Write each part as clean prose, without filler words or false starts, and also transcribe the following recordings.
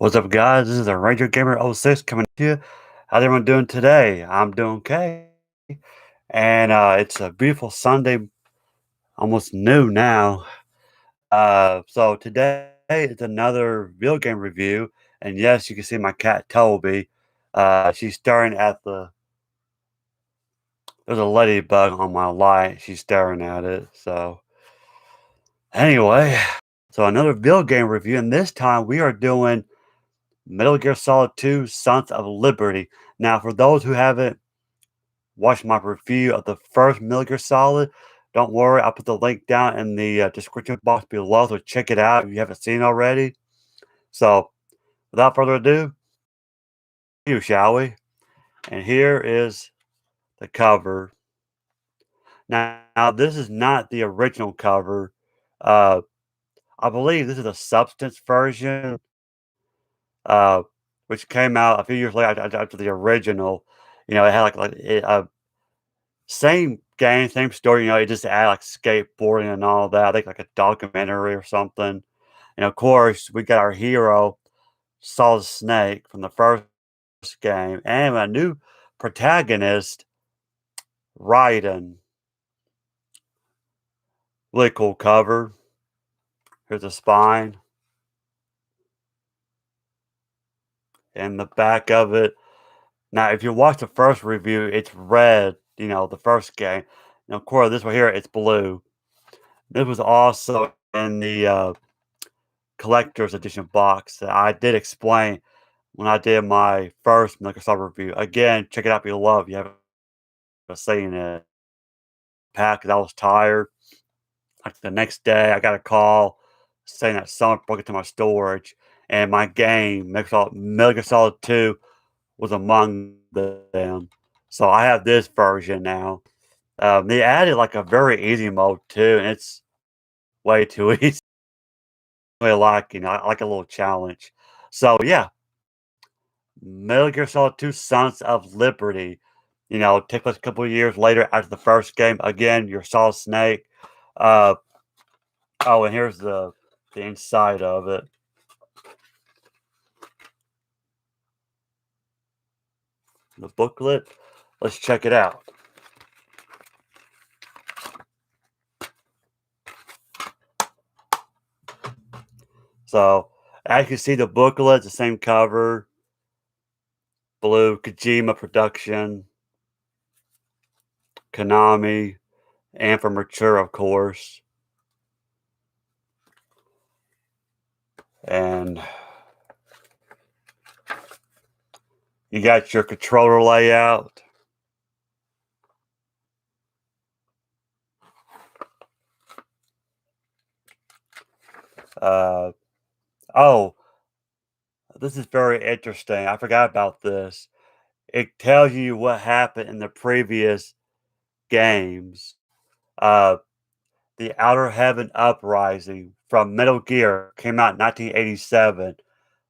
What's up, guys? This is the Ranger Gamer '06 coming to you. How's everyone doing today? I'm doing okay. And it's a beautiful Sunday, almost noon now. So today is another video game review. And yes, you can see my cat Toby. She's staring at there's a ladybug on my light. She's staring at it. So anyway, so another video game review. And this time we are doing Metal Gear Solid 2 Sons of Liberty. Now, for those who haven't watched my review of the first Metal Gear Solid, don't worry, I'll put the link down in the description box below, so check it out if you haven't seen it already. So, without further ado, shall we? And here is the cover. Now, this is not the original cover. Uh, I believe this is a Substance version, uh, which came out a few years later after the original. It had same game, same story, it just add, like, skateboarding and all that, I think, like, a documentary or something, and, of course, we got our hero, Solid Snake from the first game, and a new protagonist, Raiden. Really cool cover. Here's the spine. And the back of it. Now, if you watch the first review, it's red, the first game, and, of course, this one here, it's blue. This was also in the, collector's edition box that I did explain when I did my first Microsoft review. Again, check it out if you love. You haven't seen it. Pack because I was tired. Like the next day, I got a call saying that someone broke into my storage, and my game, Metal Gear Solid 2, was among them. So I have this version now. They added like a very easy mode too, and it's way too easy. I like, I like a little challenge. So yeah, Metal Gear Solid 2 Sons of Liberty. Take place a couple of years later after the first game. Again, you're Solid Snake. Uh, oh, and here's the inside of it. The booklet. Let's check it out. So, as you can see, the booklet, the same cover. Blue, Kojima Production. Konami. And for Mature, of course. And you got your controller layout. Uh, oh, this is very interesting. I forgot about this. It tells you what happened in the previous games. Uh, the Outer Heaven Uprising from Metal Gear came out in 1987.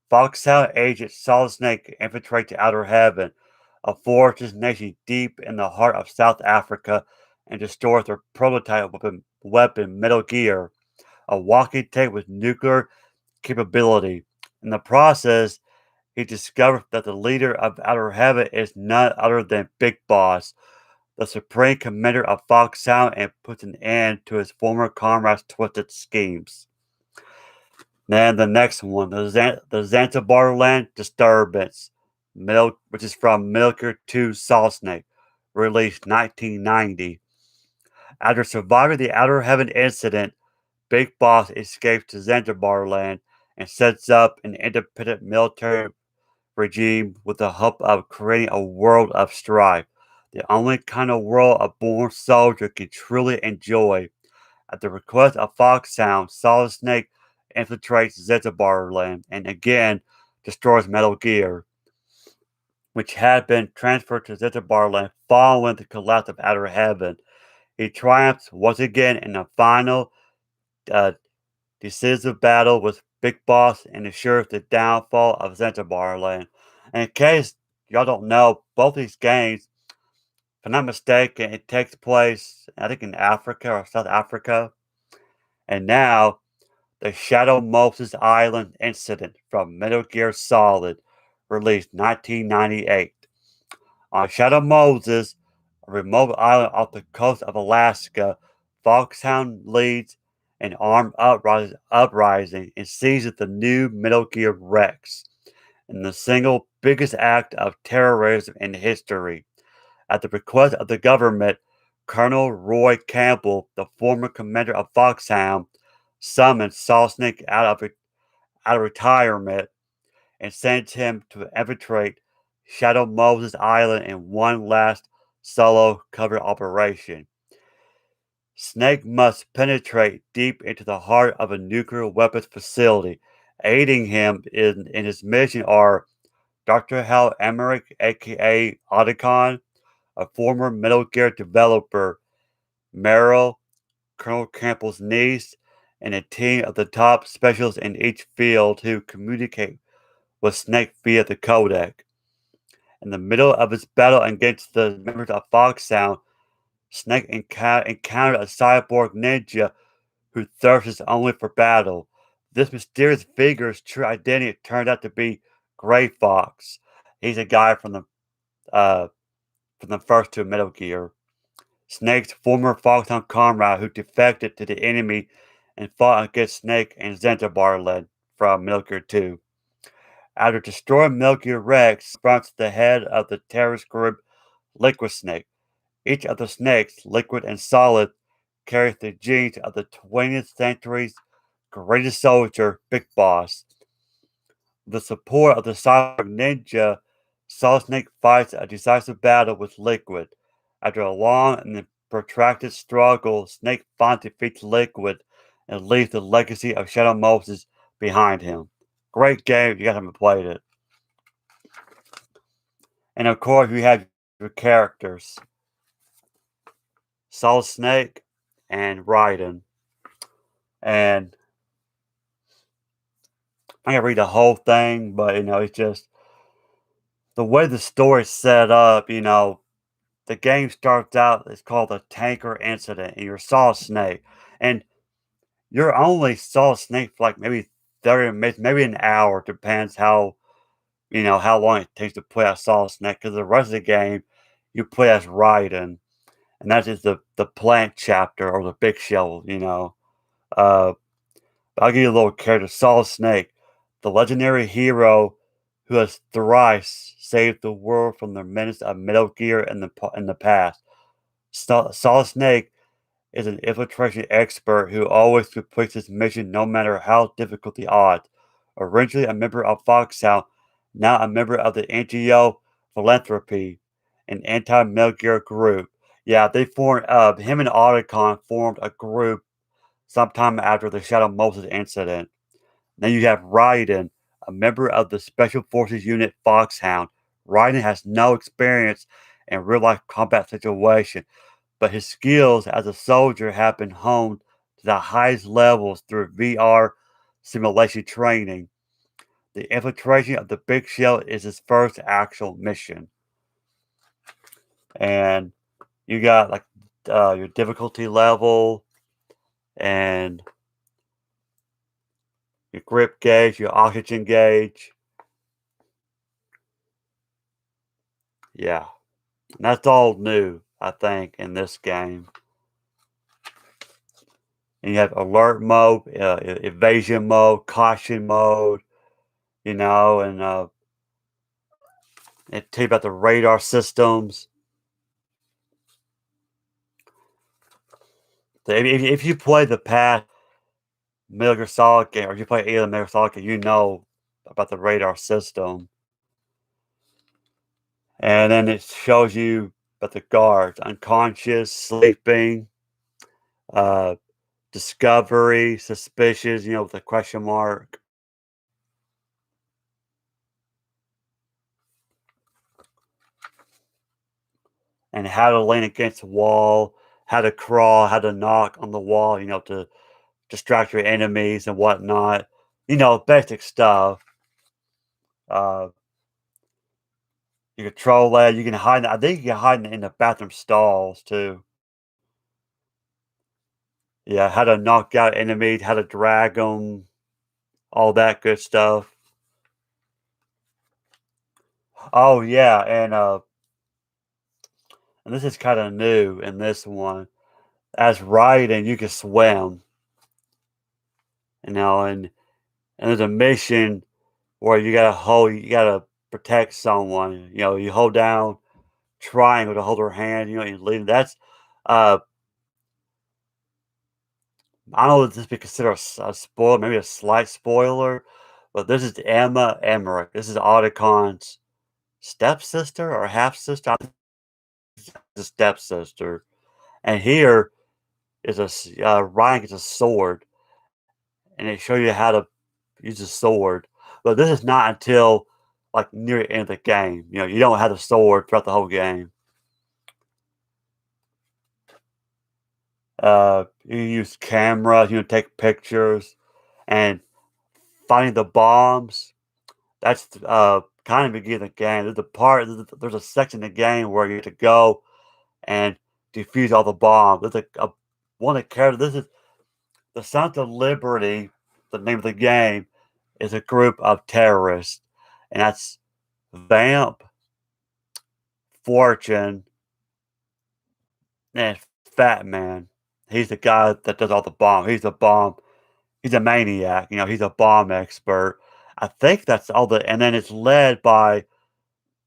Foxhound agent Solid Snake infiltrates the Outer Heaven, a fortress nation deep in the heart of South Africa, and destroys their prototype weapon Metal Gear, a walkie tank with nuclear capability. In the process, he discovers that the leader of Outer Heaven is none other than Big Boss, the supreme commander of Foxhound, and puts an end to his former comrade's twisted schemes. Then the next one, the Zanzibar Land Disturbance, which is from Metal Gear 2 Solid Snake, released 1990. After surviving the Outer Heaven incident, Big Boss escapes to Zanzibar Land and sets up an independent military regime with the hope of creating a world of strife, the only kind of world a born soldier can truly enjoy. At the request of Foxhound, Solid Snake infiltrates Zanzibar Land and again destroys Metal Gear, which had been transferred to Zanzibar Land following the collapse of Outer Heaven. He triumphs once again in the final uh, decisive battle with Big Boss and ensures the downfall of Zanzibar Land. And in case y'all don't know, both these games, if I'm not mistaken, it takes place, I think, in Africa or South Africa. And now The Shadow Moses Island Incident from Metal Gear Solid, released 1998. On Shadow Moses, a remote island off the coast of Alaska, Foxhound leads an armed uprising and seizes the new Metal Gear Rex in the single biggest act of terrorism in history. At the request of the government, Colonel Roy Campbell, the former commander of Foxhound, summoned Solid Snake out of retirement and sent him to infiltrate Shadow Moses Island in one last solo covert operation. Snake must penetrate deep into the heart of a nuclear weapons facility. Aiding him in his mission are Dr. Hal Emmerich, aka Otacon, a former Metal Gear developer, Meryl, Colonel Campbell's niece, and a team of the top specialists in each field who communicate with Snake via the codec. In the middle of his battle against the members of Foxhound, Snake encountered a cyborg ninja who thirsts only for battle. This mysterious figure's true identity turned out to be Gray Fox. He's a guy uh, from the first two Metal Gear. Snake's former Foxhound comrade who defected to the enemy and fought against Snake and Zentabar from Metal Gear 2. After destroying Metal Gear Rex, confronts the head of the terrorist group Liquid Snake. Each of the snakes, Liquid and Solid, carries the genes of the 20th century's greatest soldier, Big Boss. With the support of the Cyborg Ninja, Solid Snake fights a decisive battle with Liquid. After a long and protracted struggle, Snake finally defeats Liquid and leaves the legacy of Shadow Moses behind him. Great game if you guys haven't played it. And of course, you have your characters Solid Snake and Raiden. And I can't read the whole thing, but it's just the way the story's set up. The game starts out, it's called the Tanker Incident, and you're Solid Snake. And you're only Solid Snake for like maybe 30 minutes, maybe an hour, depends how long it takes to play as Solid Snake. Because the rest of the game, you play as Raiden, and that is the plant chapter or the big shell. Uh, I'll give you a little character, Solid Snake, the legendary hero who has thrice saved the world from the menace of Metal Gear in the past. Solid Snake is an infiltration expert who always completes his mission no matter how difficult the odds. Originally a member of Foxhound, now a member of the NGO Philanthropy, an anti-Metal Gear group. Yeah, they formed. Him and Otacon formed a group sometime after the Shadow Moses incident. Then you have Raiden, a member of the Special Forces Unit Foxhound. Raiden has no experience in real life combat situations, but his skills as a soldier have been honed to the highest levels through VR simulation training. The infiltration of the Big Shell is his first actual mission. And you got like your difficulty level and your grip gauge, your oxygen gauge. Yeah. And that's all new, I think, in this game. And you have alert mode, evasion mode, caution mode, and it tell you about the radar systems. So if you play the past Metal Gear Solid game, or if you play either Metal Gear Solid game, you know about the radar system. And then it shows you about the guards, unconscious, sleeping, uh, discovery, suspicious, with a question mark. And how to lean against the wall, how to crawl, how to knock on the wall, to distract your enemies and whatnot. Basic stuff. Uh, you control that. You can hide. I think you can hide in the bathroom stalls too. Yeah, how to knock out enemies, how to drag them, all that good stuff. Oh, yeah, and this is kinda new in this one. As Raiden, you can swim, and there's a mission where you gotta protect someone, you hold down triangle to hold her hand, you lead that's, uh I don't know if this be considered a spoiler, maybe a slight spoiler, but this is Emma Emmerich. This is Otacon's stepsister or half sister. I think it's a stepsister. And here is Ryan gets a sword, and they show you how to use a sword. But this is not until like near the end of the game. You don't have the sword throughout the whole game. You use cameras, take pictures, and finding the bombs. That's kind of beginning the game. There's a section in the game where you have to go and defuse all the bombs. There's one of the characters. This is the Sons of Liberty. The name of the game is a group of terrorists, and that's Vamp, Fortune, and Fat Man. He's the guy that does all the bomb. He's a bomb. He's a maniac. He's a bomb expert. I think that's all and then it's led by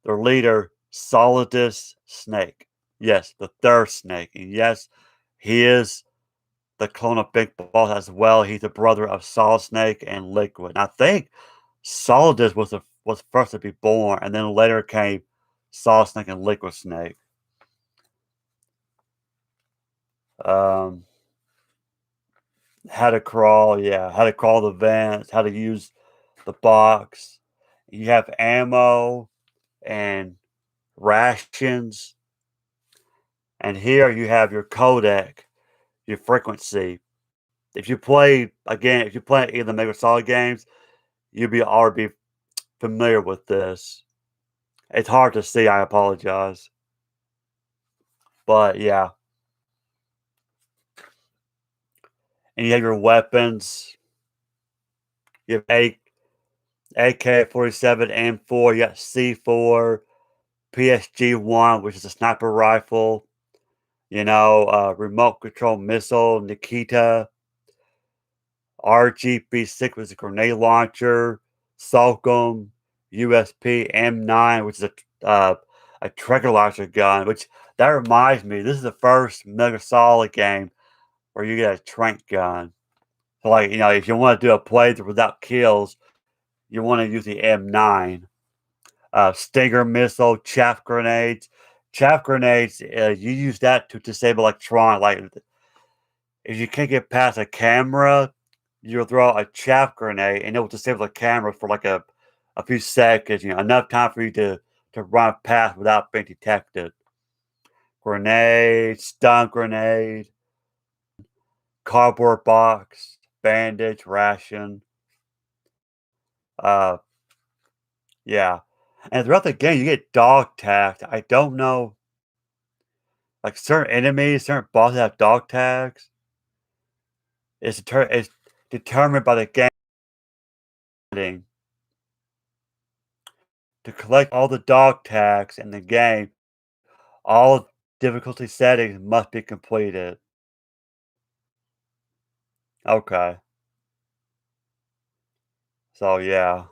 their leader, Solidus Snake. Yes, the third snake. And yes, he is the clone of Big Boss as well. He's the brother of Solid Snake and Liquid. And I think Solidus was first to be born, and then later came Solid Snake and Liquid Snake. Um, how to crawl, yeah, how to crawl the vents, how to use the box. You have ammo and rations, and here you have your codec, your frequency. If you play either the Metal Solid games, you'll be already familiar with this. It's hard to see, I apologize. But yeah. And you have your weapons. You have AK-47, M4, you got C4, PSG-1, which is a sniper rifle, remote control missile, Nikita, RGB-6, which is a grenade launcher, Salcom, USP M9, which is a trigger launcher gun. Which that reminds me, this is the first Metal Solid game where you get a trank gun. So, like, if you want to do a playthrough without kills, you want to use the M9. Stinger missile, chaff grenades. Chaff grenades, you use that to disable electronic. Like, if you can't get past a camera, you'll throw a chaff grenade and it will disable the camera for like a few seconds, enough time for you to run past without being detected. Grenade, stun grenade, cardboard box, bandage, ration. Uh, yeah. And throughout the game, you get dog tagged. I don't know, like certain enemies, certain bosses have dog tags. It's determined by the game setting. To collect all the dog tags in the game, all difficulty settings must be completed. Okay. So yeah.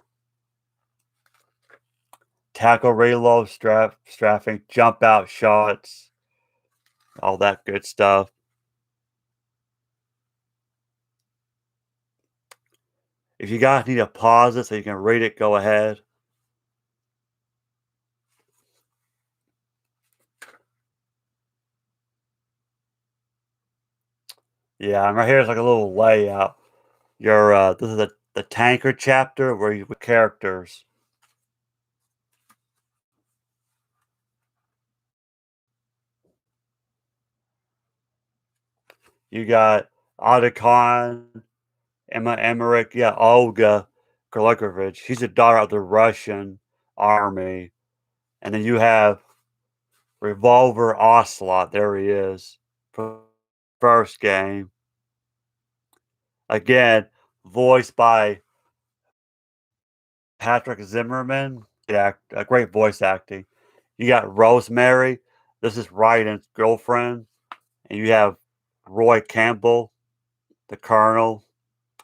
Tackle, reload, strafing, jump out shots, all that good stuff. If you guys need to pause it so you can read it, go ahead. Yeah, and right here is like a little layout. This is the tanker chapter where you with characters. You got Otacon, Emma Emmerich, yeah, Olga Gorlukovich. She's the daughter of the Russian army. And then you have Revolver Ocelot. There he is. First game. Again, voiced by Patrick Zimmerman. Yeah, a great voice acting. You got Rosemary. This is Ryan's girlfriend. And you have Roy Campbell, the Colonel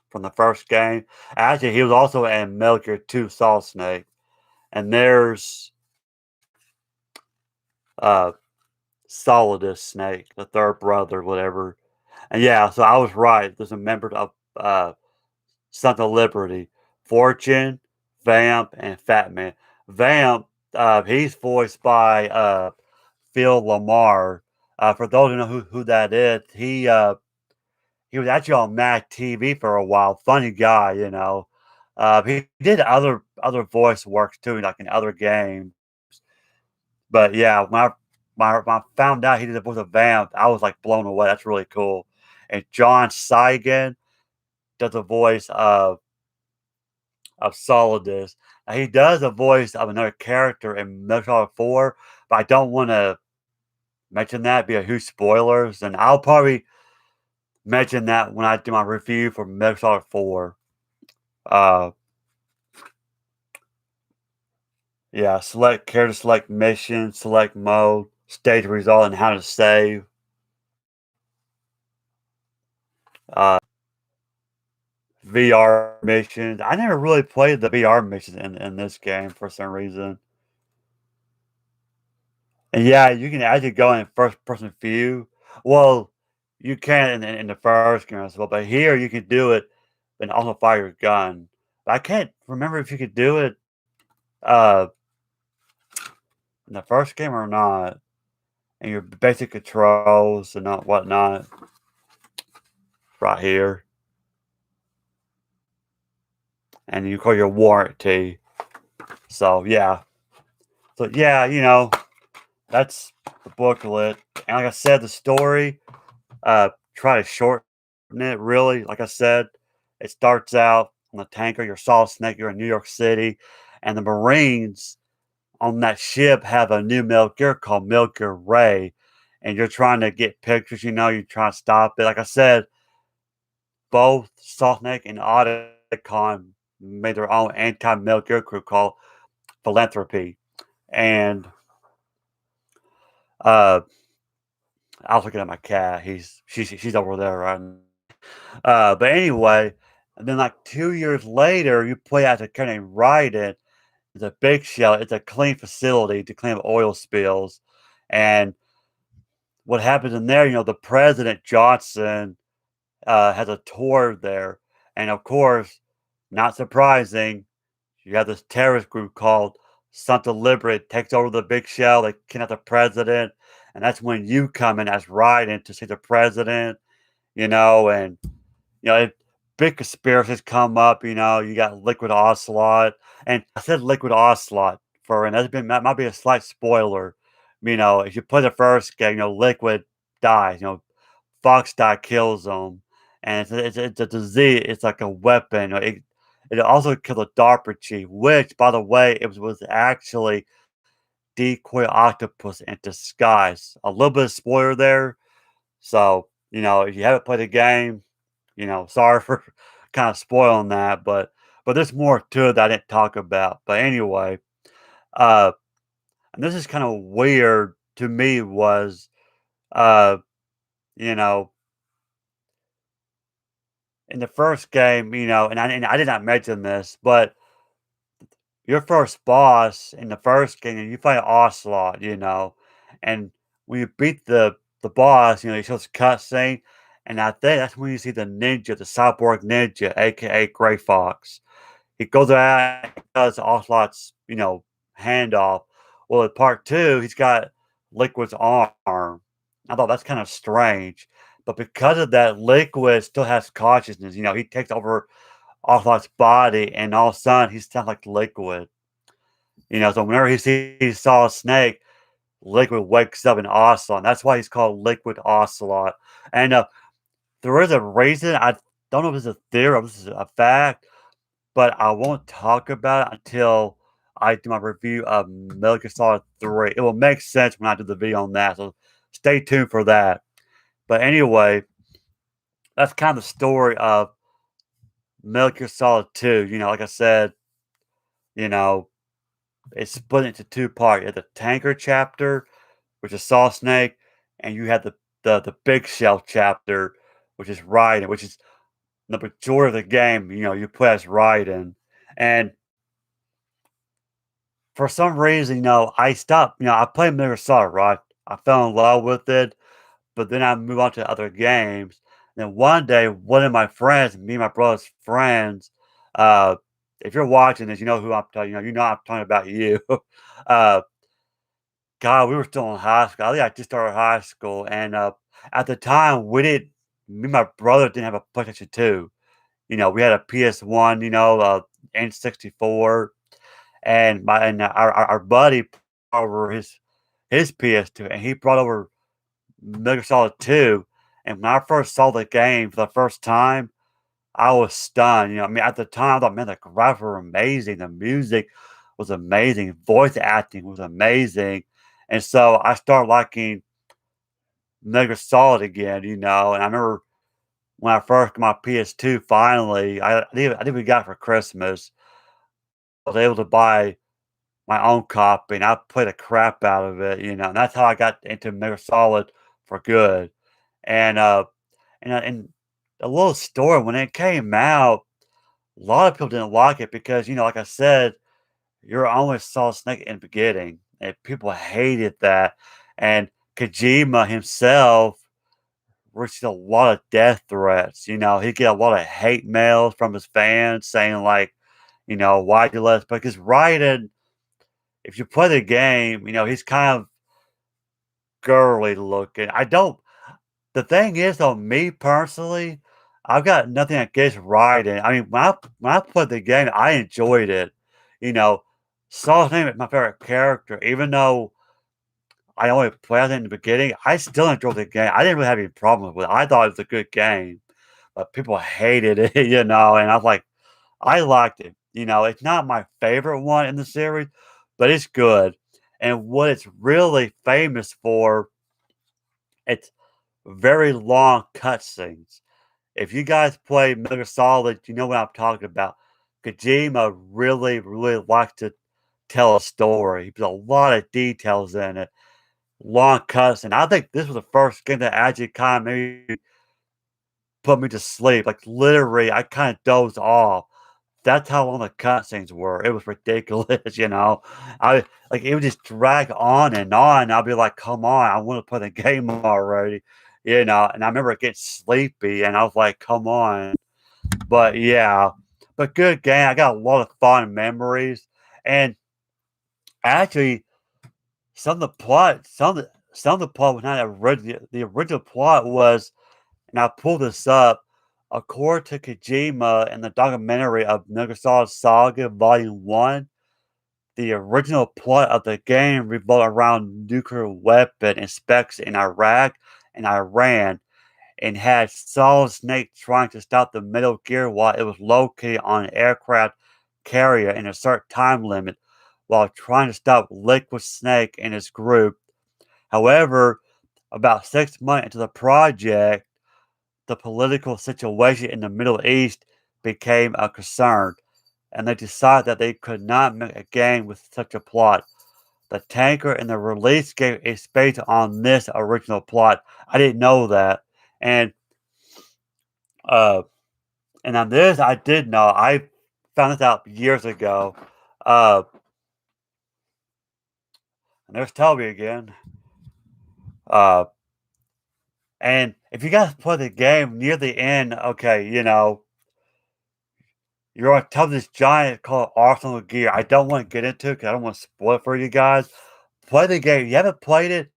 from the first game. Actually, he was also in Metal Gear 2 Solid Snake. And there's uh, Solidus Snake, the third brother, whatever. And yeah, so I was right. There's a member of Sons of Liberty, Fortune, Vamp, and Fat Man. Vamp, he's voiced by Phil Lamar. For those who know who that is, he was actually on Mac TV for a while. Funny guy, you know. He did other voice works too, like in other games. But yeah, when I found out he did the voice of Vamp, I was like blown away. That's really cool. And John Seigan does the voice of Solidus. Now, he does the voice of another character in Metal Gear 4, but I don't want to mention that, be a huge spoilers, and I'll probably mention that when I do my review for Metal Gear 4. Uh, yeah, select character, select mission, select mode, stage result, and how to save. Uh, VR missions. I never really played the VR missions in this game for some reason. And yeah, you can actually go in first person view. Well, you can in the first game as well, but here you can do it and also fire your gun. But I can't remember if you could do it uh in the first game or not. And your basic controls and not whatnot right here. And you call your warranty. So yeah. So yeah, you know, that's the booklet. And like I said, the story, try to shorten it really. Like I said, it starts out on the tanker, you're Solid Snake, you're in New York City, and the Marines on that ship have a new Metal Gear called Metal Gear Ray, and you're trying to get pictures, you know, you're trying to stop it. Like I said, both Solid Snake and Otacon made their own anti-Metal Gear crew called Philanthropy. And uh I was looking at my cat. She's over there right now. But anyway, and then like 2 years later, you play as a character named Raiden. It's a big shell. It's a clean facility to clean up oil spills. And what happens in there, you know, the president Johnson has a tour there, and of course, not surprising, you have this terrorist group called Santa Libre takes over the big shell. They kidnap the president, and that's when you come in as Raiden to see the president. You know, and you know, big conspiracies come up. You know, you got Liquid Ocelot, and I said Liquid Ocelot and that might be a slight spoiler. You know, if you play the first game, you know, Liquid dies. You know, Fox die kills him, and it's a disease. It's like a weapon. It also killed a DARPA chief, which, by the way, it was actually Decoy Octopus in disguise. A little bit of spoiler there. So, you know, if you haven't played the game, you know, sorry for kind of spoiling that, but there's more to it that I didn't talk about. But anyway, uh, and this is kind of weird to me was, uh, you know, in the first game, you know, and I did not mention this, but your first boss in the first game, you fight Ocelot, you know, and when you beat the boss, you know, he shows a cutscene, and I think that's when you see the ninja, the cyborg ninja, aka Gray Fox. He goes out and does Ocelot's, you know, handoff. Well, in part two, he's got Liquid's arm. I thought that's kind of strange. But because of that, Liquid still has consciousness. You know, he takes over Ocelot's body, and all of a sudden, he sounds like Liquid. You know, so whenever he sees Solid Snake, Liquid wakes up in Ocelot. That's why he's called Liquid Ocelot. And there is a reason. I don't know if it's a theory or if this is a fact, but I won't talk about it until I do my review of Metal Gear Solid 3. It will make sense when I do the video on that, so stay tuned for that. But anyway, that's kind of the story of Metal Gear Solid 2, like I said, you know, it's split into 2 parts. You had the tanker chapter, which is Solid Snake, and you had the big shell chapter, which is Raiden, which is the majority of the game, you play as Raiden. And for some reason, I stopped, I played Metal Gear Solid, right? I fell in love with it, but then I moved on to other games. Then one day, one of my friends, me and my brother's friends, uh, if you're watching this, you know who I'm talking. I'm talking about you. uh, God, we were still in high school. I think I just started high school, and at the time, we didn't. Me and my brother didn't have a PlayStation 2. We had a PS1. N64, and our buddy brought over his PS2, and he brought over Metal Gear Solid 2, and when I first saw the game for the first time, I was stunned. At the time, I thought, man, the graphics were amazing, the music was amazing, voice acting was amazing, and so I started liking Metal Gear Solid again. And I remember when I first got my PS2, finally, I think we got it for Christmas. I was able to buy my own copy, and I played the crap out of it. And that's how I got into Metal Gear Solid for good. And and a little story, when it came out, a lot of people didn't like it because, like I said, you only saw Snake in the beginning, and people hated that. And Kojima himself received a lot of death threats. He'd get a lot of hate mails from his fans saying, like, why'd you let us? Because Raiden, if you play the game, he's kind of girly looking. I don't The thing is, though, me personally, I've got nothing against riding. I mean, when I played the game, I enjoyed it. You know, Saul's name is my favorite character, even though I only played it in the beginning. I still enjoyed the game. I didn't really have any problems with it. I thought it was a good game, but people hated it, and I was like, I liked it. It's not my favorite one in the series, but it's good. And what it's really famous for, it's very long cutscenes. If you guys play Metal Gear Solid, you know what I'm talking about. Kojima really, really likes to tell a story. He puts a lot of details in it, long cuts, and I think this was the first game that actually kind of maybe put me to sleep. Like literally, I kind of dozed off. That's how long the cutscenes were. It was ridiculous. I like it would just drag on and on. I'll be like, "Come on, I want to play the game already," And I remember getting sleepy, and I was like, "Come on." But yeah, but good game. I got a lot of fun memories, and actually, some of the plot was not original. The original plot was, and I pulled this up. According to Kojima in the documentary of Metal Gear Solid Saga Volume 1, the original plot of the game revolved around nuclear weapon inspections in Iraq and Iran, and had Solid Snake trying to stop the Metal Gear while it was located on an aircraft carrier in a certain time limit, while trying to stop Liquid Snake and his group. However, about 6 months into the project, the political situation in the Middle East became a concern, and they decided that they could not make a game with such a plot. The tanker and the release game is based on this original plot. I didn't know that. And uh and on this I did know. I found this out years ago. Uh and there's Toby again. Uh and if you guys play the game near the end, okay, you're on top of this giant called Arsenal Gear. I don't want to get into it because I don't want to spoil it for you guys. Play the game. You haven't played it?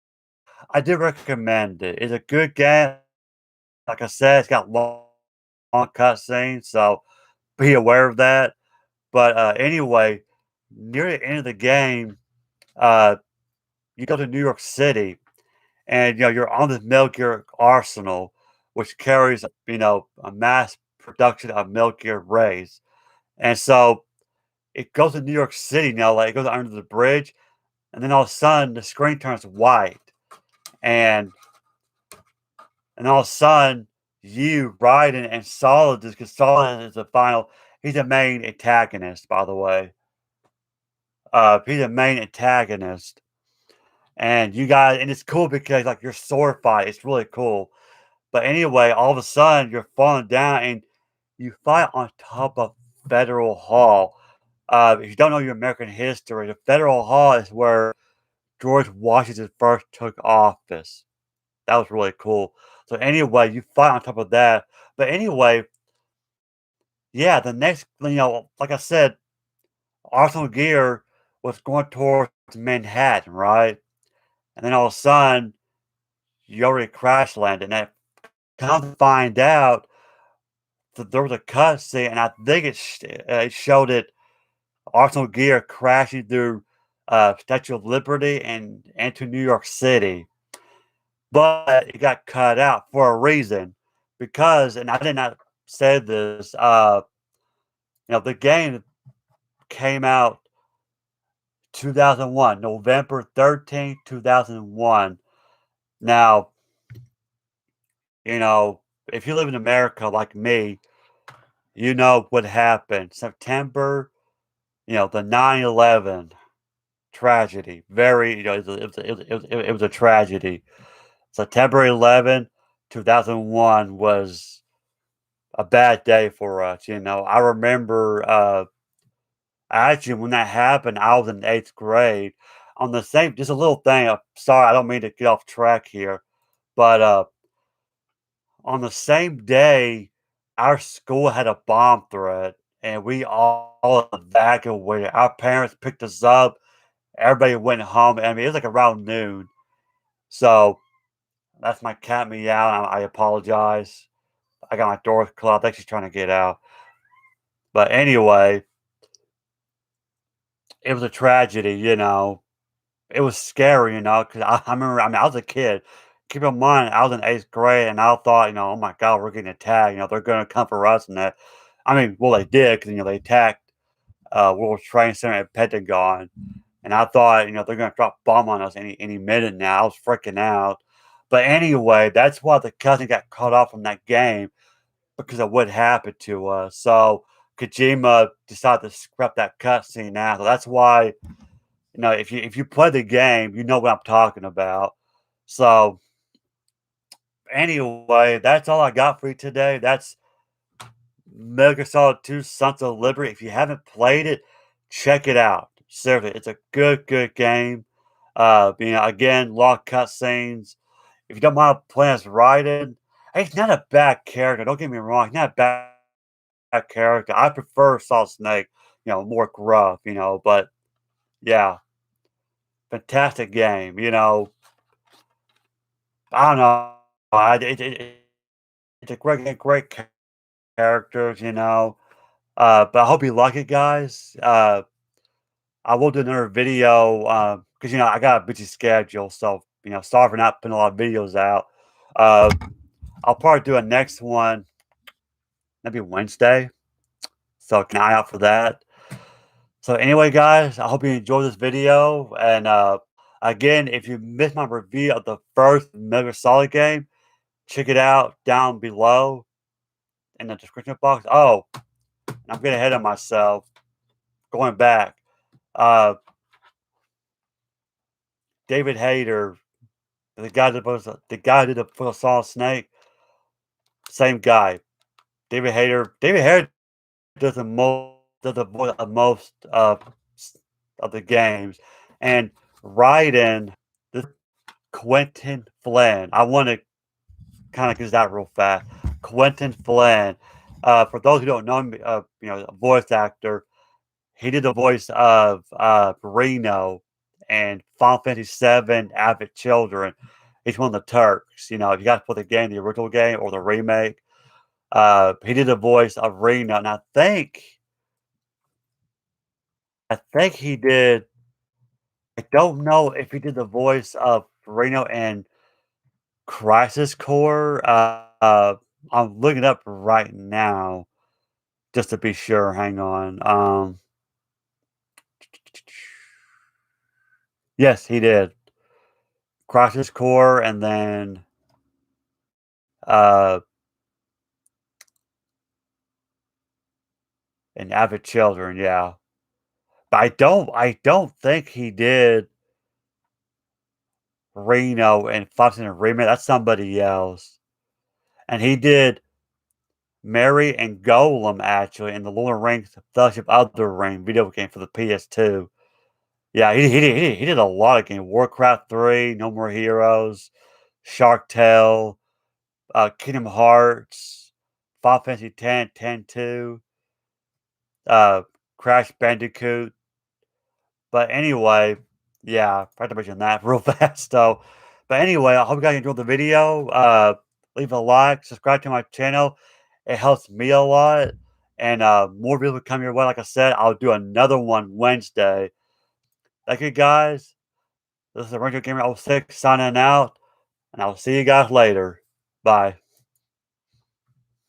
I do recommend it. It's a good game. Like I said, it's got long cutscenes, so be aware of that. But anyway, near the end of the game, uh, you go to New York City, and you're on this Metal Gear arsenal, which carries a mass production of Metal Gear Rays, and so it goes to New York City now, like, it goes under the bridge, and then all of a sudden, the screen turns white, and all of a sudden, you, Raiden, and Solid, because Solid is the final. He's the main antagonist, by the way. He's the main antagonist, and you guys, and it's cool because like your sword fight, it's really cool. But anyway, all of a sudden you're falling down and you fight on top of Federal Hall. If you don't know your American history, the Federal Hall is where George Washington first took office. That was really cool. So anyway, you fight on top of that. But anyway, yeah, the next, like I said, Arsenal Gear was going towards Manhattan, right? And then all of a sudden, you already crash landed. And come to find out that there was a cutscene, and I think it showed it Arsenal Gear crashing through Statue of Liberty and into New York City. But it got cut out for a reason because, and I did not say this, the game came out 2001, November 13th, 2001. Now, you know, if you live in America like me, you know what happened. September, the 9/11 tragedy. Very, it was a tragedy. September 11, 2001 was a bad day for us. I remember actually when that happened, I was in eighth grade. On the same, just a little thing. Sorry, I don't mean to get off track here, but on the same day, our school had a bomb threat, and we all evacuated. Our parents picked us up. Everybody went home. I mean, it was like around noon. So that's my cat meow. I apologize. I got my door closed. I think she's trying to get out. But anyway, it was a tragedy. It was scary, because I remember, I mean, I was a kid. Keep in mind, I was in eighth grade, and I thought, oh my God, we're getting attacked. They're going to come for us. And that, I mean, well, they did, because, they attacked World Trade Center at Pentagon. And I thought, they're going to drop a bomb on us any minute now. I was freaking out. But anyway, that's why the cousin got cut off from that game because of what happened to us. So Kojima decided to scrap that cutscene now. So that's why, if you play the game, you know what I'm talking about. So anyway, that's all I got for you today. That's Metal Gear Solid 2 Sons of Liberty. If you haven't played it, check it out. Seriously, it's a good game. Again, long cutscenes. If you don't mind playing as Raiden, hey, he's not a bad character. Don't get me wrong. He's not a bad character. I prefer Solid Snake, more gruff. But yeah, fantastic game. I don't know. It's a great characters. But I hope you like it, guys. I will do another video because I got a busy schedule, so sorry for not putting a lot of videos out. Uh, I'll probably do a next one maybe Wednesday, so keep an eye out for that. So anyway, guys, I hope you enjoyed this video. And again, if you missed my review of the first Metal Gear Solid game, check it out down below in the description box. Oh, I'm getting ahead of myself. Going back, uh, David Hayter, the guy who did the Solid Snake, same guy. David Hayter does the voice of most of the games, and Raiden, this Quentin Flynn. I want to kind of get that real fast. Quentin Flynn. For those who don't know him, a voice actor. He did the voice of Reno and Final Fantasy VII Advent Children. He's one of the Turks. If you guys play the game, the original game or the remake, he did the voice of Reno, and I think he did. I don't know if he did the voice of Reno and Crisis Core. I'm looking it up right now just to be sure. Hang on. Yes, he did. Crisis Core, and then uh and Avid Children, yeah. But I don't think he did Reno and Fox and Remake. That's somebody else. And he did Mary and Golem actually in the Lord of the Rings Fellowship of the Ring video game for the PS2. Yeah, he did a lot of games. Warcraft 3, No More Heroes, Shark Tale, Kingdom Hearts, Final Fantasy 10, 10-2, uh, Crash Bandicoot. But anyway, yeah, I forgot to mention that real fast though. But anyway, I hope you guys enjoyed the video. Leave a like, subscribe to my channel. It helps me a lot. And more videos will come your way. Like I said, I'll do another one Wednesday. Thank you guys. This is Ranger Gamer 06 signing out. And I'll see you guys later. Bye.